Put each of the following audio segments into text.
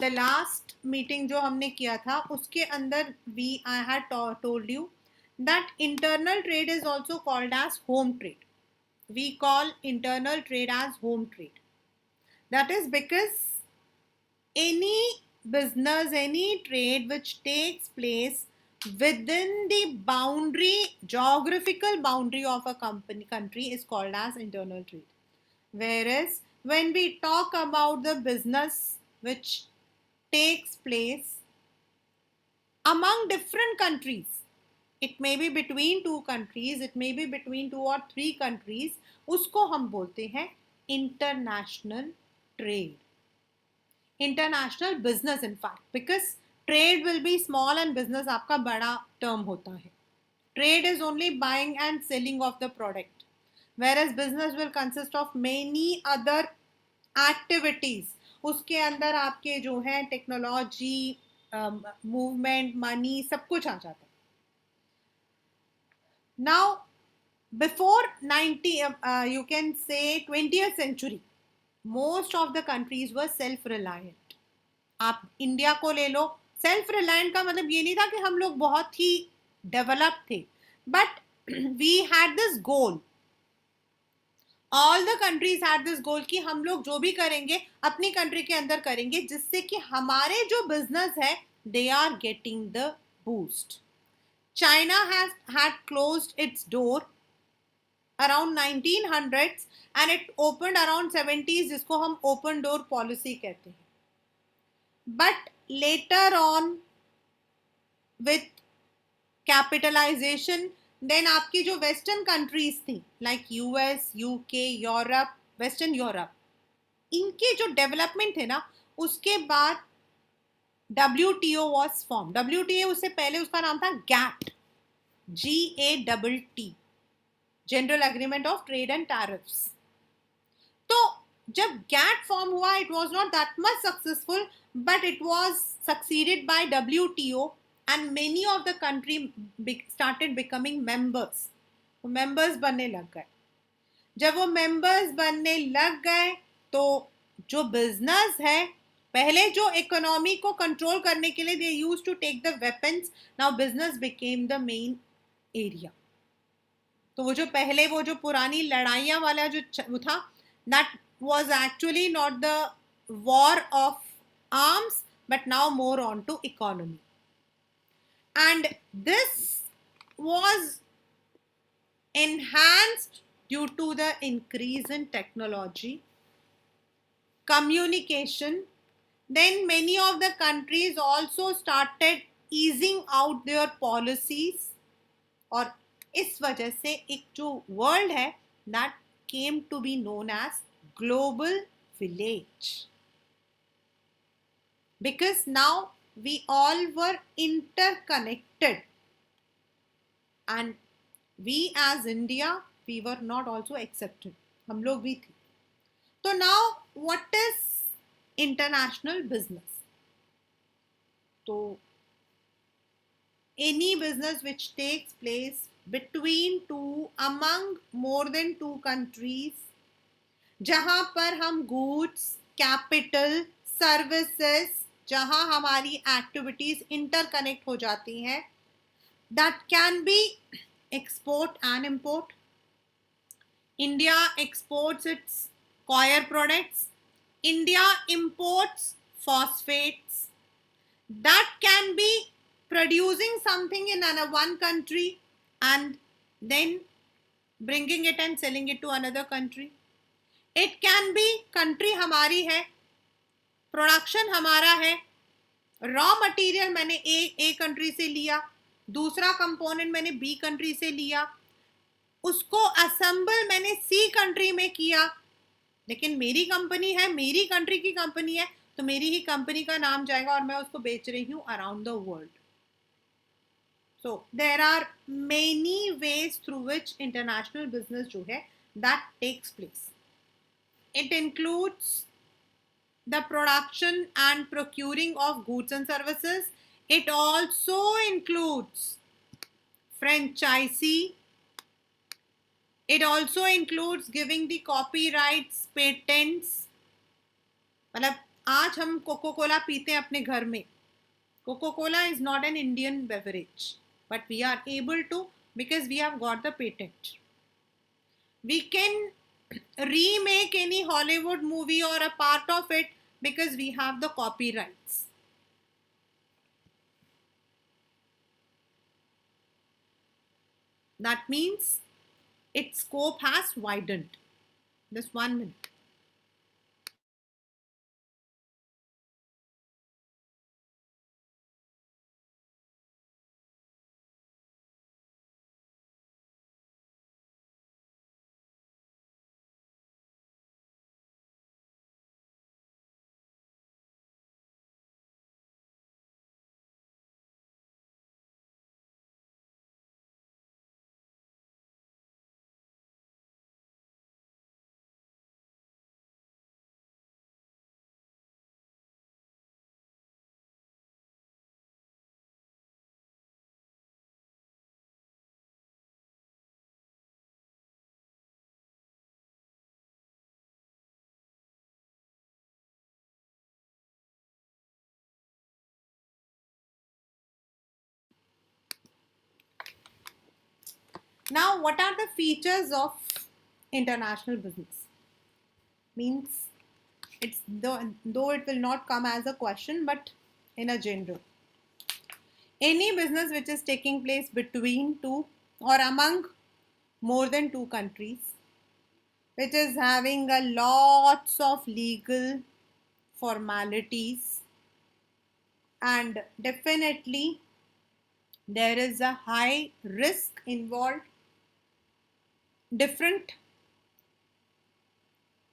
The last meeting जो हमने किया था उसके अंदर I had told you that internal trade is also called age home trade. We call internal trade as home trade. That is because any business, any trade which takes place within the boundary, geographical boundary of a country is called as internal trade. Whereas when we talk about the business which takes place among different countries, it may be between two countries, it may be between two or three countries, उसको हम बोलते हैं international trade, international business in fact, because trade will be small and business आपका बड़ा term होता है. Trade is only buying and selling of the product, whereas business will consist of many other activities. उसके अंदर आपके जो है technology, movement, money, सब कुछ आ जाता है. Now, before you can say 20th century, most of the countries were self-reliant. आप इंडिया को ले लो, सेल्फ रिलायंट का मतलब ये नहीं था कि हम लोग बहुत ही डेवलप थे, but we had this goal, all the countries had this goal कि हम लोग जो भी करेंगे अपनी कंट्री के अंदर करेंगे, जिससे कि हमारे जो बिजनेस है they are getting the boost. China had closed its door around 1900s and it opened around 70s, जिसको हम open door policy कहते हैं. But later on with capitalization, then आपकी जो western countries थी like US, UK, Europe, western Europe, इनके जो development थे ना, उसके बाद WTO was formed. WTO उससे पहले उसका नाम था GATT, GATT, general agreement of trade and tariffs. तो जब गैट फॉर्म हुआ it was not that much successful, but it was succeeded by WTO and many of the country started becoming members. वो members बनने लग गए. जब वो members बनने लग गए तो जो बिजनेस है, पहले जो इकोनॉमी को कंट्रोल करने के लिए they used to take the weapons, now business became the main area. तो वो जो पहले वो जो पुरानी लड़ाइयाँ वाला जो वो था, that was actually not the war of arms but now more on to economy. And this was enhanced due to the increase in technology, communication. Then many of the countries also started easing out their policies, और इस वजह से एक जो world है that came to be known as global village, because now we all were interconnected and we as India we were not also accepted, हम लोग भी थे. तो now what is international business? तो any business which takes place between two, among more than two countries, जहां पर हम goods, capital, services, जहां हमारी एक्टिविटीज इंटरकनेक्ट हो जाती हैं, that can be export and import. India exports its coir products, India imports phosphates. That can be producing something in one country and then bringing it and selling it to another country. It can be country हमारी है, production हमारा है, raw material मैंने a country से लिया, दूसरा component मैंने B country से लिया, उसको असेंबल मैंने सी कंट्री में किया, लेकिन मेरी कंपनी है, मेरी कंट्री की कंपनी है, तो मेरी ही कंपनी का नाम जाएगा और मैं उसको बेच रही हूँ around the world. So there are many ways through which international business जो है that takes place. It includes the production and procuring of goods and services. It also includes franchisee. It also includes giving the copyrights, patents. मतलब आज हम cocoa Cola पीते हैं अपने घर में. Coca Cola is not an Indian beverage, but we are able to because we have got the patent. We can remake any Hollywood movie or a part of it because we have the copyrights. That means its scope has widened. Just 1 minute. Now, what are the features of international business? Means it's though it will not come as a question, but in a general. Any business which is taking place between two or among more than two countries, which is having a lots of legal formalities, and definitely there is a high risk involved, different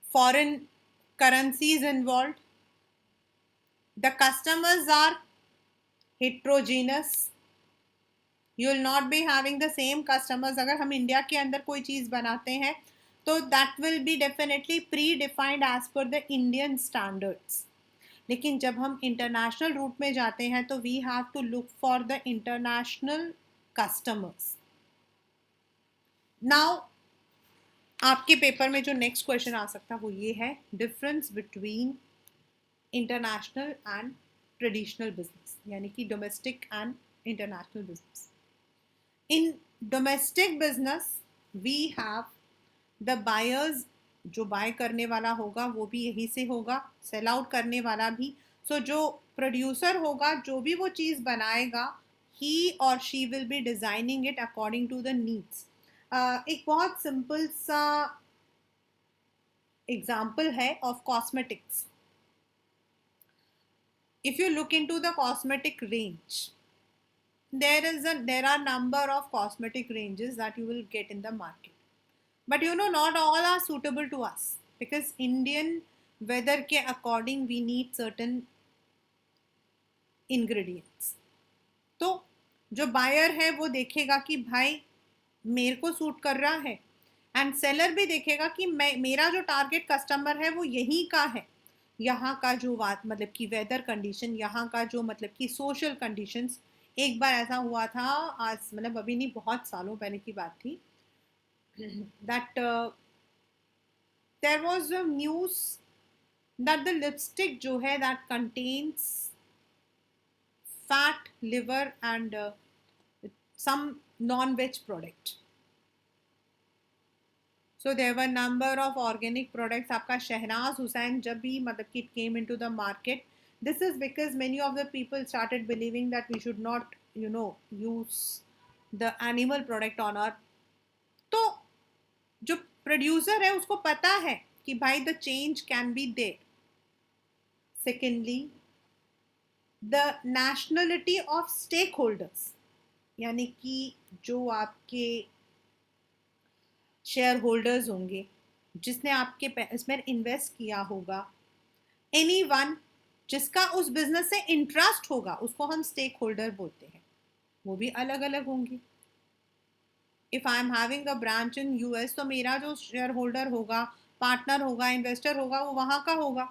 foreign currencies involved, the customers are heterogeneous. You will not be having the same customers. अगर हम India के अंदर कोई चीज़ बनाते हैं तो that will be definitely predefined as per the Indian standards. लेकिन जब हम इंटरनेशनल रूट में जाते हैं तो we have to look for the international customers. Now आपके पेपर में जो नेक्स्ट क्वेश्चन आ सकता है वो ये है, difference between international and traditional business, यानी कि domestic and international business. In domestic business we have the buyers, जो बाय करने वाला होगा वो भी यहीं से होगा, सेल आउट करने वाला भी. सो जो प्रोड्यूसर होगा, जो भी वो चीज़ बनाएगा, ही और she will be designing it according to the needs. एक बहुत सिंपल सा एग्जाम्पल है of cosmetics. If you look into the cosmetic range, there are number of cosmetic ranges that you will get in the market, but not all are suitable to us because Indian weather ke according we need certain ingredients. तो जो buyer है वो देखेगा कि भाई मेरे को suit कर रहा है, एंड सेलर भी देखेगा कि मेरा जो टारगेट कस्टमर है वो यहीं का है, यहाँ का जो बात मतलब कि वेदर कंडीशन, यहाँ का जो मतलब कि सोशल कंडीशंस. एक बार ऐसा हुआ था, आज मतलब अभी नहीं, बहुत सालों पहले की बात थी, that there was a news that the lipstick जो है that contains fat, liver and some non-veg product. So there were number of organic products. आपका शहनाज हुसैन जब भी मतलब कि it came into the market, this is because many of the people started believing that we should not use the animal product on our. तो जो producer है उसको पता है कि भाई the change can be there. Secondly, the nationality of stakeholders, यानी कि जो आपके शेयर होल्डर्स होंगे, जिसने आपके इसमें इन्वेस्ट किया होगा, एनी वन जिसका उस बिजनेस से इंटरेस्ट होगा, उसको हम स्टेक होल्डर बोलते हैं, वो भी अलग अलग होंगे. If I am having a branch in US, तो मेरा जो शेयर होल्डर होगा, पार्टनर होगा, इन्वेस्टर होगा, वो वहां का होगा.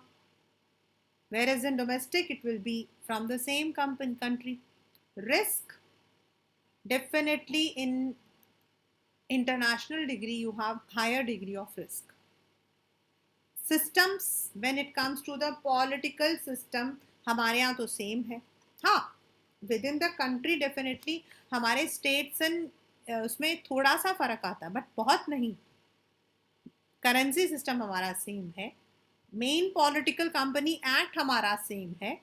Whereas in domestic it will be from the same country. Risk, definitely in international degree you have higher degree of risk. Systems, when it comes to the political system, हमारे यहाँ तो same है. हाँ, within the country definitely हमारे states and उसमें थोड़ा सा फर्क आता है, बट बहुत नहीं. करेंसी सिस्टम हमारा सेम है, मेन पॉलिटिकल कंपनी एक्ट हमारा सेम है,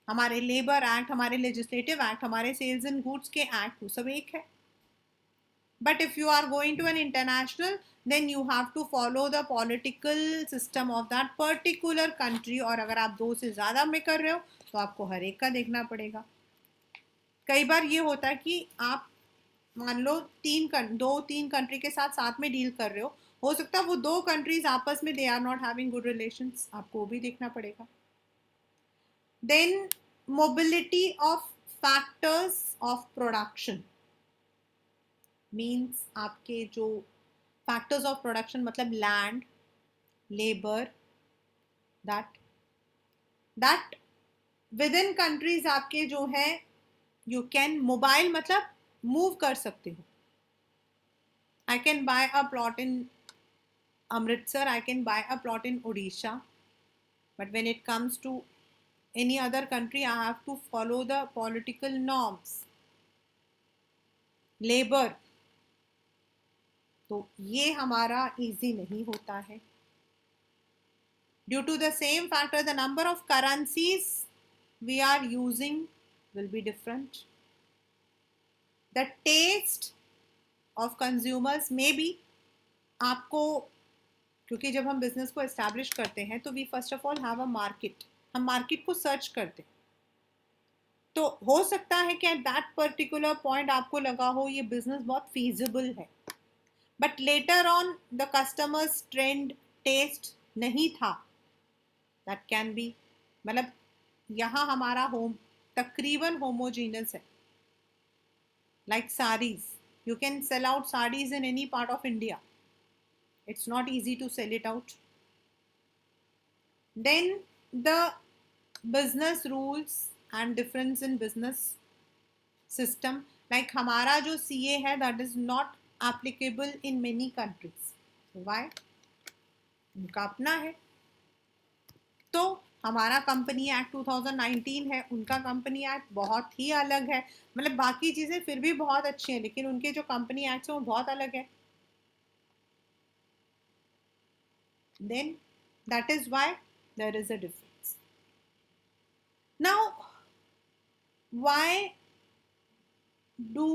हमारे लेबर एक्ट, हमारे लेजिस्लेटिव एक्ट, हमारे सेल्स एंड गुड्स के एक्ट, वो सब एक है. But if you are going to an international, then you have to follow the political system of that particular country. और अगर आप 2 से ज़्यादा में कर रहे हो तो आपको हर एक का देखना पड़ेगा. कई बार ये होता है कि आप मान लो 2-3 कंट्री के साथ साथ में डील कर रहे हो सकता है वो 2 कंट्रीज आपस में they are not having good relations, आपको वो भी देखना पड़ेगा. Then mobility of factors of production means आपके जो फैक्टर्स ऑफ प्रोडक्शन मतलब land, labour, that within countries आपके जो है यू कैन मोबाइल मतलब मूव कर सकते हो. I can buy a plot in Amritsar, I can buy a plot in Odisha, but when it comes to any other country, I have to follow the political norms. Labor, तो ये हमारा easy नहीं होता है. Due to the same factor, the number of currencies we are using will be different. The taste of consumers may be, आपको, क्योंकि जब हम बिजनेस को एस्टैब्लिश करते हैं तो we first of all have a market, हम मार्केट को सर्च करते हैं. तो हो सकता है कि एट दैट पर्टिकुलर पॉइंट आपको लगा हो ये बिजनेस बहुत फीजिबल है, but later on the customers trend test नहीं था. दैट कैन बी, मतलब यहाँ हमारा होम तकरीबन होमोजीनस है. Like saris, you can sell out saris in any part of India, it's not easy to sell it out. Then the business rules and difference in business system, like हमारा जो CA है that is not applicable in many countries. Why? उनका अपना है. तो हमारा company act 2019 है, उनका कंपनी एक्ट बहुत ही अलग है. मतलब बाकी चीज़ें फिर भी बहुत अच्छी हैं, लेकिन उनके जो कंपनी एक्ट हैं वो बहुत अलग है. Then that is why there is a difference. Now, why do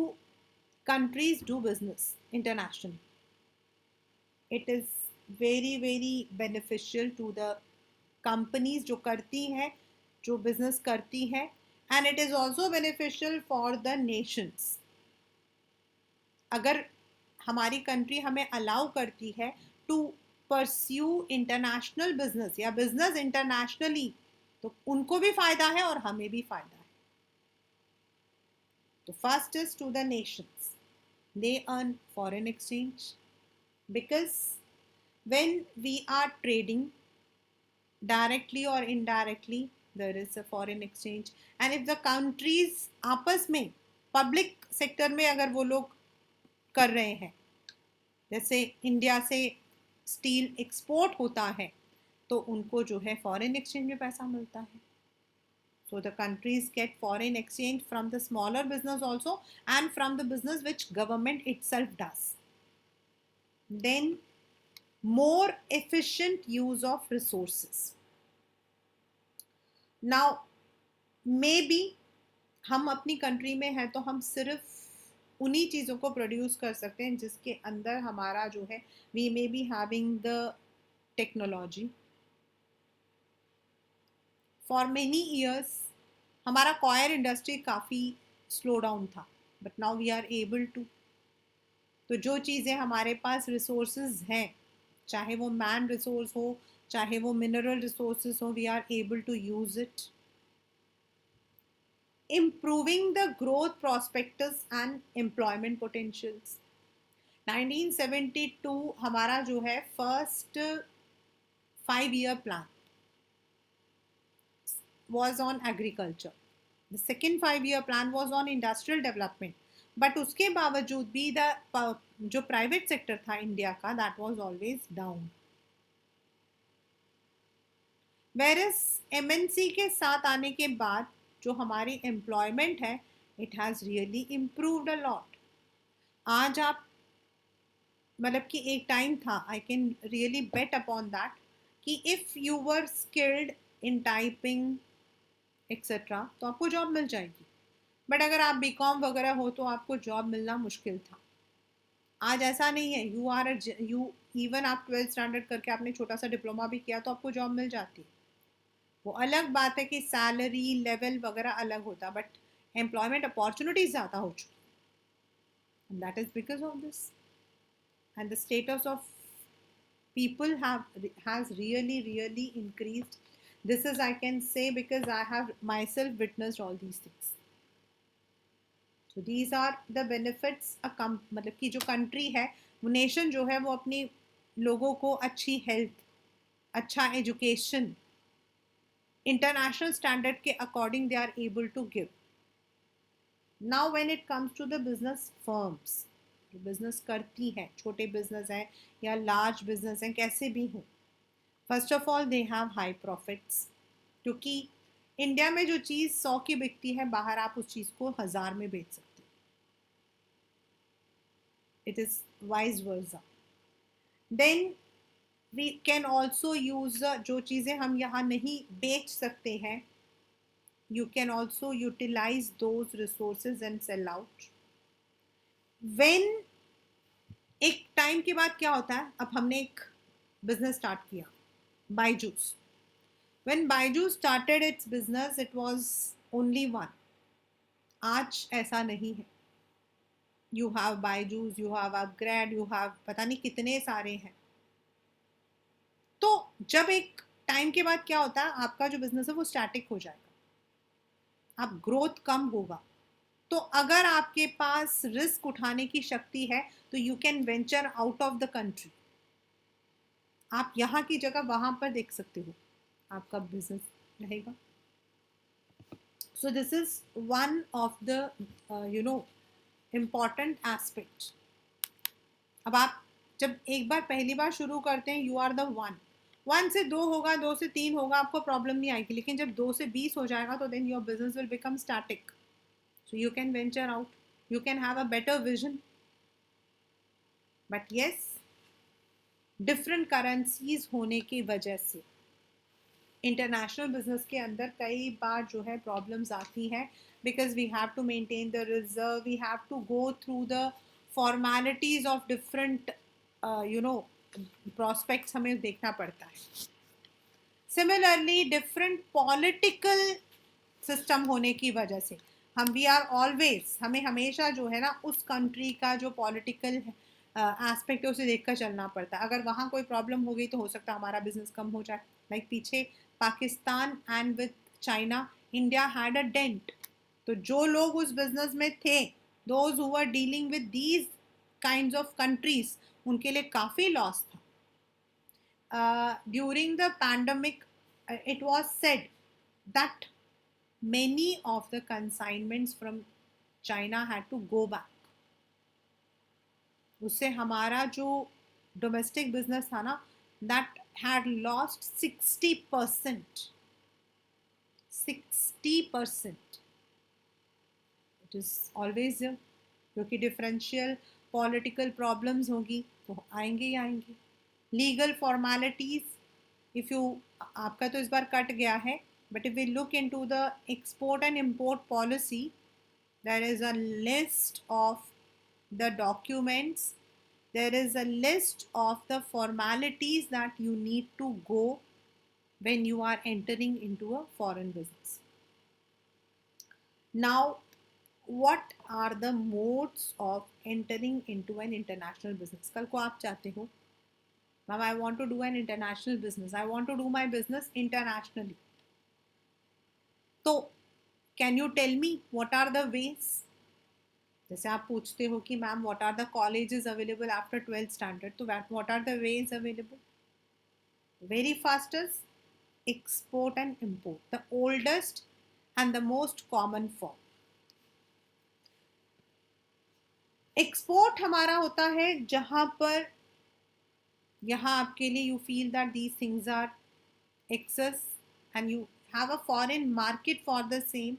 countries do business internationally? It is very very beneficial to the companies जो करती हैं, जो business करती हैं, and it is also beneficial for the nations. अगर हमारी country हमें allow करती है टू परस्यू इंटरनेशनल बिजनेस या बिजनेस इंटरनेशनली, तो उनको भी फायदा है और हमें भी फायदा है. तो first is to the nations, they earn foreign exchange because when we are trading directly और indirectly there is a foreign exchange. And if the countries आपस में पब्लिक सेक्टर में अगर वो लोग कर रहे हैं, जैसे इंडिया से स्टील एक्सपोर्ट होता है तो उनको जो है फॉरेन एक्सचेंज में पैसा मिलता है. So the countries get foreign exchange from the smaller business also and from the business which government itself does. Then more efficient use of resources. Now maybe हम अपनी कंट्री में हैं तो हम सिर्फ उन्हीं चीज़ों को प्रोड्यूस कर सकते हैं जिसके अंदर हमारा जो है we may be having the technology. For many years हमारा कॉयर इंडस्ट्री काफ़ी स्लो डाउन था, but now we are able to. तो जो चीज़ें हमारे पास रिसोर्सेज हैं, चाहे वो मैन रिसोर्स हो, चाहे वो मिनरल रिसोर्सेज हो, we are able to use it. Improving the growth prospectus and employment potentials. 1972 हमारा जो है first 5-year plan was on agriculture. The second 5-year plan was on industrial development. But उसके बावजूद भी जो प्राइवेट सेक्टर था India का, that was always down. Various MNC के साथ आने के बाद जो हमारी एम्प्लॉयमेंट है, it has really improved a lot. आज आप मतलब कि एक टाइम था, I can really bet upon that, कि if you were skilled in typing etcetera तो आपको जॉब मिल जाएगी. बट अगर आप बीकॉम वगैरह हो तो आपको जॉब मिलना मुश्किल था. आज ऐसा नहीं है. यू इवन आप 12th स्टैंडर्ड करके आपने छोटा सा डिप्लोमा भी किया तो आपको जॉब मिल जाती है. वो अलग बात है कि सैलरी लेवल वगैरह अलग होता, बट एम्प्लॉयमेंट अपॉर्चुनिटीज ज़्यादा हो चुकी. And that is because of this. And the status of people have has really increased. This is, I can say, because I have myself witnessed all these things. So these are the benefits मतलब कि जो country है, वो nation जो है, वो अपनी लोगों को अच्छी हेल्थ, अच्छा एजुकेशन, इंटरनेशनल स्टैंडर्ड के according they are able to give. Now when it comes to the business firms, जो बिजनेस करती हैं, छोटे बिजनेस हैं या लार्ज बिजनेस हैं, कैसे भी हो, first of all they have high profits. क्योंकि इंडिया में जो चीज़ 100 की बिकती है, बाहर आप उस चीज़ को 1000 में बेच सकते हो. It is vice versa. Then we can also use जो चीज़ें हम यहाँ नहीं बेच सकते हैं, you can also utilise those resources and sell out. When एक टाइम के बाद क्या होता है, अब हमने एक बिजनेस स्टार्ट किया, Byju's. When Byju's started its business, it was only one. आज ऐसा नहीं है. You have Byju's, you have Upgrade, you have पता नहीं कितने सारे हैं. तो जब एक टाइम के बाद क्या होता है, आपका जो बिजनेस है वो स्टैटिक हो जाएगा, आप ग्रोथ कम होगा. तो अगर आपके पास रिस्क उठाने की शक्ति है तो you can venture out of the country. आप यहाँ की जगह वहां पर देख सकते हो, आपका बिजनेस रहेगा. So this is one of the important aspect. अब आप जब एक बार पहली बार शुरू करते हैं, यू आर द वन. 1 से 2 होगा, 2 से 3 होगा, आपको प्रॉब्लम नहीं आएगी. लेकिन जब 2 से 20 हो जाएगा तो then your business will become static. So you can venture out, you can have a better vision. But yes, different currencies होने की वजह से इंटरनेशनल बिजनेस के अंदर कई बार जो है प्रॉब्लम्स आती हैं, because we have to maintain the reserve, we have to go through the formalities of different prospects हमें देखना पड़ता है. सिमिलरली डिफरेंट पॉलिटिकल सिस्टम होने की वजह से हम वी आर ऑलवेज, हमें हमेशा जो है ना उस कंट्री का जो पॉलिटिकल एस्पेक्ट है उसे देखकर चलना पड़ता है. अगर वहाँ कोई प्रॉब्लम हो गई तो हो सकता है हमारा बिजनेस कम हो जाए. लाइक पीछे Pakistan and with China, India had a dent. तो जो लोग उस बिजनेस में थे, those who were dealing with these kinds of countries, उनके लिए काफ़ी लॉस था. During the pandemic, it was said that many of the consignments from China had to go back. उससे हमारा जो डोमेस्टिक बिजनेस था ना, that had lost 60%. 60%. It is always there. क्योंकि डिफरेंशियल पॉलिटिकल प्रॉब्लम्स होगी तो आएंगे ही आएंगे. लीगल फॉर्मेलिटीज, इफ़ यू, आपका तो इस बार कट गया है, but if we look into the export and import policy, there is a list of the documents, there is a list of the formalities that you need to go when you are entering into a foreign business. Now, what are the modes of entering into an international business? कल को आप चाहते हो, Ma'am, I want to do an international business. I want to do my business internationally. तो can you tell me what are the ways? जैसे आप पूछते हो कि ma'am what are the colleges available after 12th standard, तो what are the ways available? Very fastest, export and import, the oldest and the most common form. Export हमारा होता है जहां पर यहाँ आपके लिए you feel that these things are excess, and you have a foreign market for the same,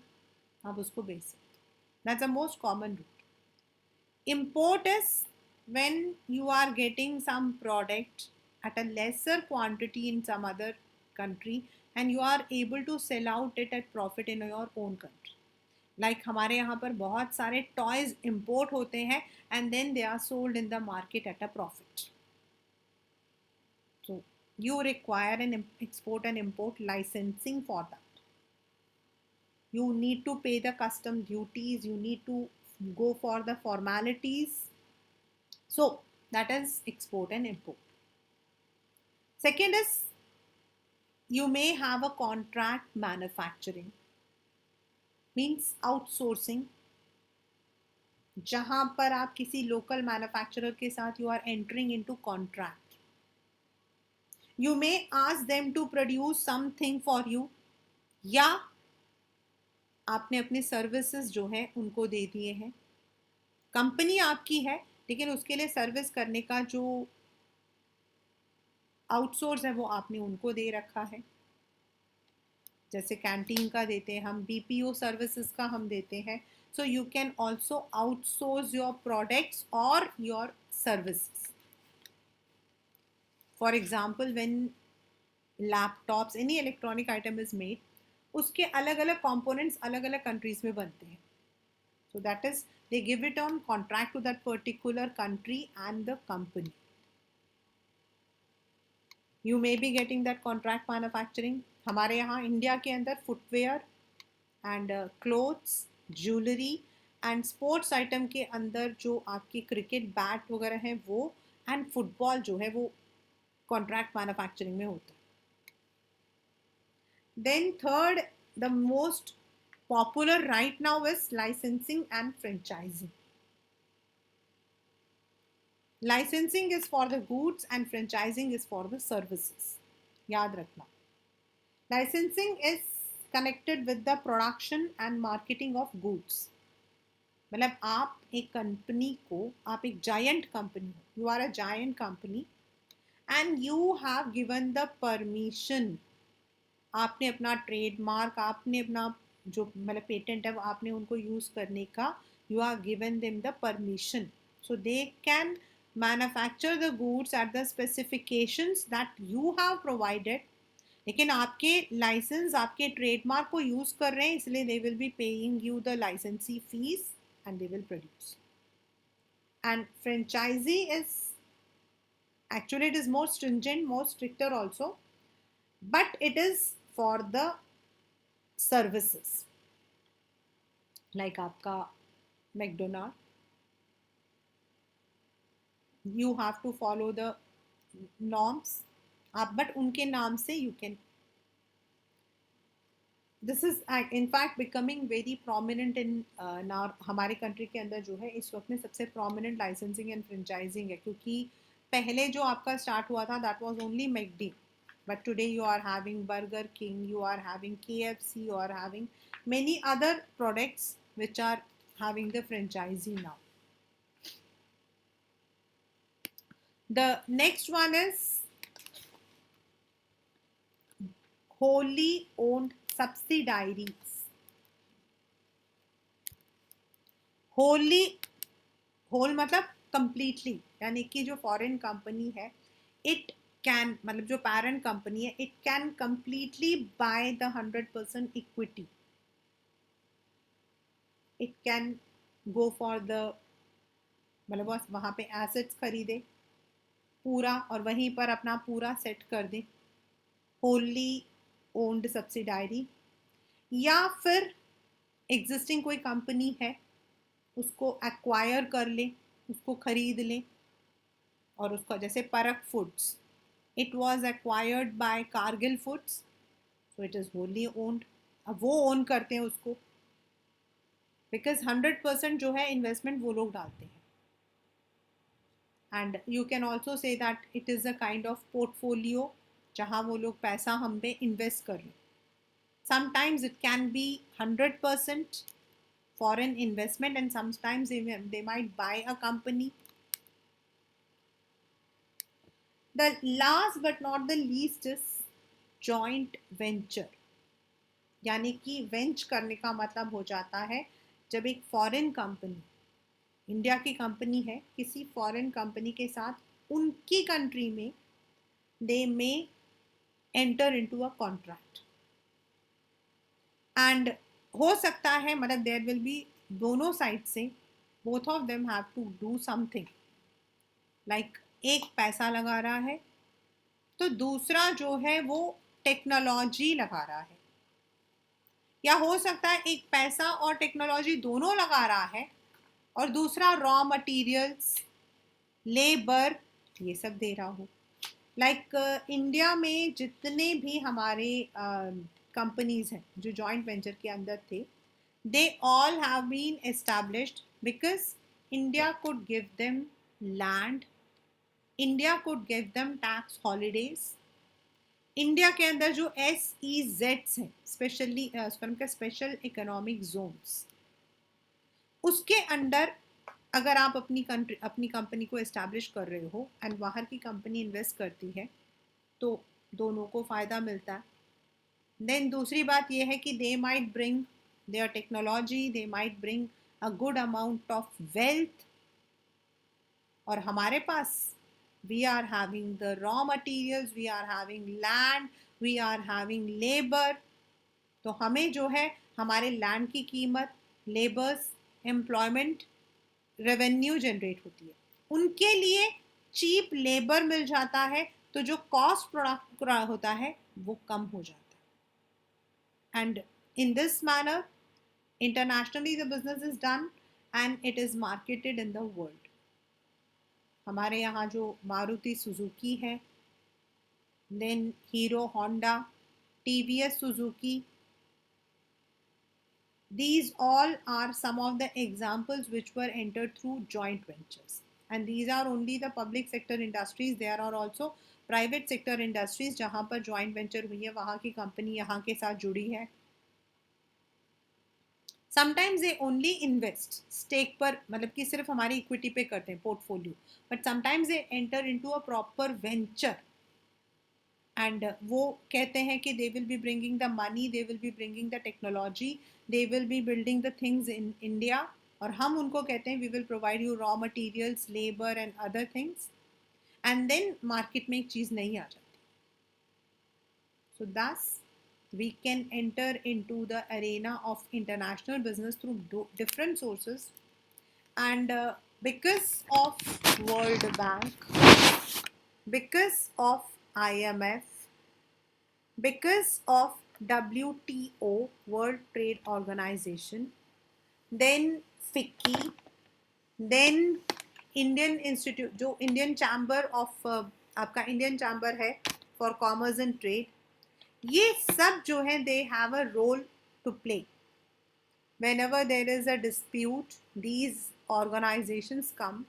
आप उसको बेच सकते हो. That's the most common route. Import is when you are getting some product at a lesser quantity in some other country and you are able to sell out it at profit in your own country. Like हमारे यहाँ पर बहुत सारे toys import होते हैं and then they are sold in the market at a profit. So you require an export and import licensing for that. You need to pay the custom duties, you need to go for the formalities. So that is export and import. Second is you may have a contract manufacturing, means outsourcing, जहां पर आप किसी local manufacturer के साथ you are entering into contract. You may ask them to produce something for you, या आपने अपने services जो है उनको दे दिए हैं. कंपनी आपकी है लेकिन उसके लिए सर्विस करने का जो आउटसोर्स है वो आपने उनको दे रखा है. जैसे कैंटीन का देते हैं हम, बीपीओ सर्विसेज का हम देते हैं. So you can also outsource your products और your services. For example when laptops, any electronic item is made, उसके अलग अलग कंपोनेंट्स अलग अलग कंट्रीज में बनते हैं. So that is they give it on contract to that particular country and the company. You may be getting that contract manufacturing. हमारे यहाँ इंडिया के अंदर footwear and clothes, jewellery and sports item के अंदर जो आपकी क्रिकेट बैट वगैरह हैं वो, एंड फुटबॉल जो है वो कॉन्ट्रैक्ट मैन्युफैक्चरिंग में होता है. Then third, the most popular right now is licensing and franchising. Licensing is for the goods and franchising is for the services. याद रखना. Licensing is connected with the production and marketing of goods. मतलब आप एक company को, आप एक giant company हो, you are a giant company and you have given the permission. आपने अपना ट्रेडमार्क, आपने अपना जो मतलब पेटेंट है वो आपने उनको यूज करने का, you are given them the permission. So they can manufacture the goods at the specifications that you have provided. लेकिन आपके लाइसेंस, आपके ट्रेडमार्क को यूज कर रहे हैं इसलिए they will be paying you the licensee fees and they will produce. And franchisee is actually, it is more stringent, more stricter also, but it is for the services. Like आपका McDonald, you have to follow the norms, आप but उनके नाम से you can. This is in fact becoming very prominent in now. हमारे country के अंदर जो है इस वक्त में सबसे prominent licensing and franchising है, क्योंकि पहले जो आपका स्टार्ट हुआ था that was only McD, but today you are having Burger King, you are having KFC, you are having many other products which are having the franchisee now. The next one is wholly owned subsidiaries. Whole मतलब कंप्लीटली, यानी कि जो foreign company है it can, मतलब जो parent company है it can completely buy the 100% equity. It can go for the, मतलब बस वहाँ पे एसेट्स खरीदे पूरा और वहीं पर अपना पूरा सेट कर दे. Wholly owned subsidiary. या फिर एग्जिस्टिंग कोई कंपनी है उसको एक्वायर कर ले, उसको खरीद ले, और उसका जैसे परक foods, it was acquired by Kargil foods, so it is wholly owned. अब वो ओन करते हैं उसको बिकॉज 100% जो है इन्वेस्टमेंट वो लोग डालते हैं. And you can also say that it is a kind of portfolio जहाँ वो लोग पैसा हम पे इन्वेस्ट कर रहे हैं. Sometimes it can be 100% foreign investment and sometimes they might buy a company. The last but not the least is joint venture. यानी कि वेंच करने का मतलब हो जाता है जब एक फॉरेन कंपनी, इंडिया की कंपनी है, किसी फॉरेन कंपनी के साथ उनकी कंट्री में they may enter into a contract and हो सकता है मतलब देयर विल बी दोनों साइड से, both of them have to do something, like एक पैसा लगा रहा है तो दूसरा जो है वो टेक्नोलॉजी लगा रहा है, या हो सकता है एक पैसा और टेक्नोलॉजी दोनों लगा रहा है और दूसरा रॉ मटेरियल्स, लेबर, ये सब दे रहा हो। लाइक इंडिया में जितने भी हमारे कंपनीज हैं जो जॉइंट वेंचर के अंदर थे, they all have been established because India could give them land, India could give them tax holidays, India के अंदर जो SEZs हैं, स्पेशली उनका स्पेशल इकोनॉमिक जोन्स, उसके अंडर अगर आप अपनी कंपनी को एस्टैब्लिश कर रहे हो एंड बाहर की कंपनी इन्वेस्ट करती है तो दोनों को फ़ायदा मिलता है। देन दूसरी बात यह है कि they might bring their technology, they might bring a good amount of wealth, और हमारे पास we are having the raw materials, we are having land, we are having labour. तो हमें जो है हमारे लैंड की कीमत, लेबर्स, एम्प्लॉयमेंट, रेवेन्यू जनरेट होती है, उनके लिए चीप लेबर मिल जाता है, तो जो कॉस्ट प्रोडक्ट होता है वो कम हो जाता है। And in this manner internationally the business is done and it is marketed in the world. हमारे यहाँ जो मारुति सुजुकी है, then Hero Honda, TVS Suzuki, these all are some of the examples which were entered through joint ventures, and these are only the public sector industries. There are also private sector industries जहाँ पर joint venture हुई है, वहाँ की company यहाँ के साथ जुड़ी है। Sometimes they only invest stake पर, मतलब कि सिर्फ हमारी इक्विटी पे करते हैं portfolio, but sometimes they enter into a proper venture and वो कहते हैं कि they will be bringing the money, they will be bringing the technology, they will be building the things in India, और हम उनको कहते हैं we will provide you raw materials, labour and other things, and then market में एक चीज़ नहीं आ जाती। So that's we can enter into the arena of international business through different sources, and because of World Bank, because of IMF, because of WTO, World Trade Organization, then FICCI, then Indian institute, जो Indian chamber of आपका Indian chamber है for commerce and trade, ये सब जो है they have a role to play. whenever there is a dispute, these organizations come.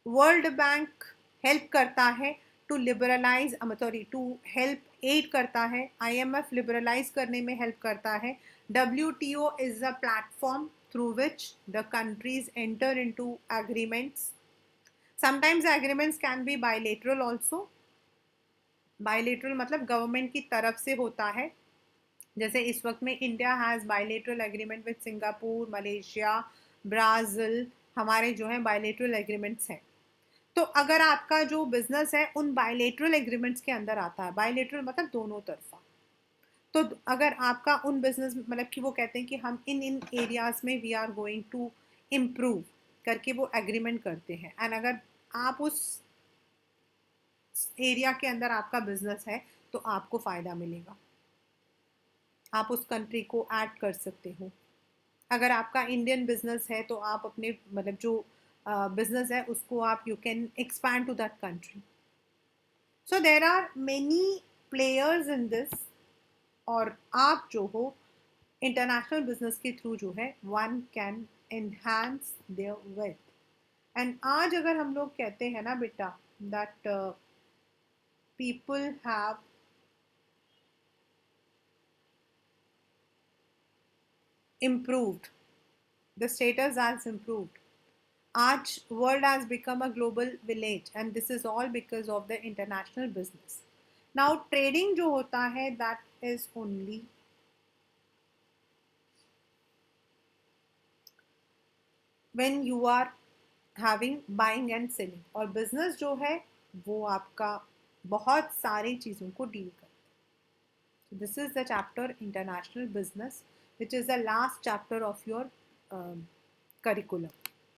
World Bank help करता है to liberalise, sorry to help aid करता है, IMF लिबरलाइज करने में हेल्प करता है, WTO is a platform through which the countries enter into agreements. Sometimes agreements can be bilateral also. Bilateral मतलब government की तरफ से होता है, जैसे इस वक्त में India has bilateral agreement with Singapore, Malaysia, Brazil, हमारे जो है बायलेटरल एग्रीमेंट्स हैं। तो अगर आपका जो बिजनेस है उन बायलेटरल एग्रीमेंट्स के अंदर आता है, बायलेटरल मतलब दोनों तरफा, तो अगर आपका उन बिजनेस मतलब कि वो कहते हैं कि हम इन इन एरियाज में we are going to improve करके वो एग्रीमेंट करते हैं, एंड अगर आप उस एरिया के अंदर आपका बिजनेस है तो आपको फ़ायदा मिलेगा, आप उस कंट्री को ऐड कर सकते हो। अगर आपका इंडियन बिजनेस है तो आप अपने मतलब जो बिजनेस है उसको आप you can expand to that country. So there are many players in this, और आप जो हो इंटरनेशनल बिजनेस के थ्रू जो है one can enhance there wealth. And आज अगर हम लोग कहते हैं ना बेटा that people have improved, the status has improved, आज world has become a global village, and this is all because of the international business. Now trading जो होता है that is only when you are having buying and selling. और business जो है वो आपका बहुत सारी चीज़ों को डील करता है. So this is the chapter international business, which is the last chapter of your curriculum.